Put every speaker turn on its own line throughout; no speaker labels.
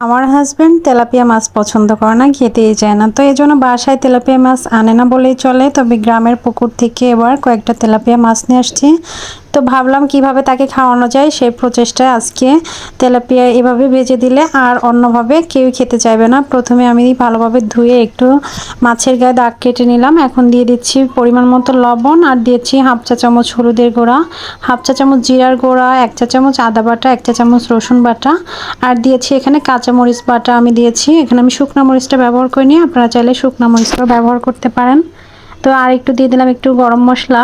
আমার husband tilapia মাছ পছন্দ করে না, খেতেই চায় না। তো এই জন্য বাসায় তেলাপিয়া মাছ আনে না বলেই চলে। তবে গ্রামের পুকুর থেকে এবার কয়েকটা তেলাপিয়া মাছ নিয়ে আসছি। তো ভাবলাম কিভাবে তাকে খাওয়ানো যায় সেই প্রচেষ্টায় আজকে তেলাপিয়া এভাবে ভেজে দিলে আর অন্যভাবে কেউ খেতে চাইবে না। প্রথমে আমি ভালোভাবে ধুয়ে একটু মাছের গায়ে দাগ কেটে নিলাম। এখন দিয়ে দিচ্ছি পরিমাণ মতো লবণ আর দিয়েছি হাফ চা চামচ হলুদের গুঁড়া, হাফ চা চামচ জিরার গুঁড়া, 1 চা চামচ আদা বাটা, 1 চা চামচ রসুন বাটা আর দিয়েছি এখানে কাঁচামরিচ বাটা আমি দিয়েছি। এখানে আমি শুকনো মরিচটা ব্যবহার করিনি, আপনারা চাইলে শুকনো মরিচটাও ব্যবহার করতে পারেন। তো আর একটু দিয়ে দিলাম একটু গরম মশলা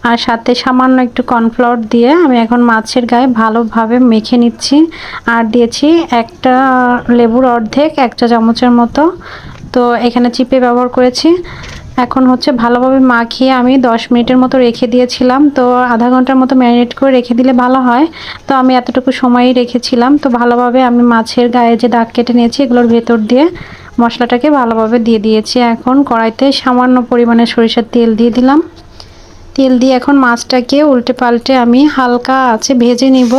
আর সাথে সামান্য একটু কর্নফ্লাওয়ার দিয়ে আমি এখন মাছের গায়ে ভালোভাবে মেখে নিচ্ছি। আর দিয়েছি একটা লেবুর অর্ধেক 1 চা চামচের মতো, তো এখানে চিপে ব্যবহার করেছি। এখন হচ্ছে ভালোভাবে মাখিয়ে আমি 10 মিনিটের মতো রেখে দিয়েছিলাম। তো আধা ঘন্টার মতো ম্যারিনেট করে রেখে দিলে ভালো হয়। তো আমি এতটুকু সময়ই রেখেছিলাম। তো ভালোভাবে আমি মাছের গায়ে যে দাগ কেটে নিয়েছি এগুলোর ভেতর দিয়ে মশলাটাকে ভালোভাবে দিয়ে দিয়েছি। এখন কড়াইতে সামান্য পরিমাণে সরিষার তেল দিয়ে দিলাম। তেল দিয়ে এখন মাছটাকে উল্টে পাল্টে আমি হালকা আঁচে ভেজে নিব,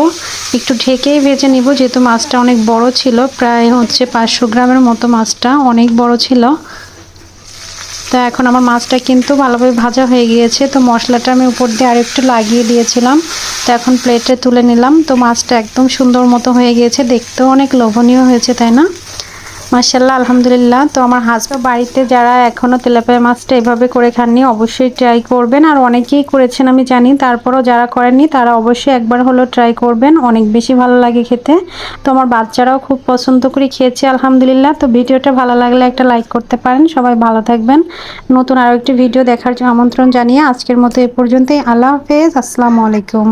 একটু ঢেকেই ভেজে নিব যেহেতু মাছটা অনেক বড় ছিল, প্রায় হচ্ছে 500 গ্রামের মতো, মাছটা অনেক বড় ছিল। তো এখন আমার মাছটা কিন্তু ভালোভাবে ভাজা হয়ে গিয়েছে। তো মশলাটা আমি উপর দিয়ে আরেকটু লাগিয়ে দিয়েছিলাম। তো এখন প্লেটে তুলে নিলাম। তো মাছটা একদম সুন্দর মতো হয়ে গিয়েছে, দেখতেও অনেক লোভনীয় হয়েছে, তাই না? মাশাআল্লাহ, আলহামদুলিল্লাহ। তো আমার হাজব্যান্ড বাড়িতে যারা এখনও তেলাপিয়া মাছটা এভাবে করে খাননি অবশ্যই ট্রাই করবেন। আর অনেকেই করেছেন আমি জানি, তারপরও যারা করেননি তারা অবশ্যই একবার হলেও ট্রাই করবেন, অনেক বেশি ভালো লাগে খেতে। তো আমার বাচ্চারাও খুব পছন্দ করে খেয়েছে আলহামদুলিল্লাহ। তো ভিডিওটা ভালো লাগলে একটা লাইক করতে পারেন। সবাই ভালো থাকবেন। নতুন আরও একটি ভিডিও দেখার জন্য আমন্ত্রণ জানিয়ে আজকের মতো এ পর্যন্তই। আল্লাহ হাফেজ, আসসালামু আলাইকুম।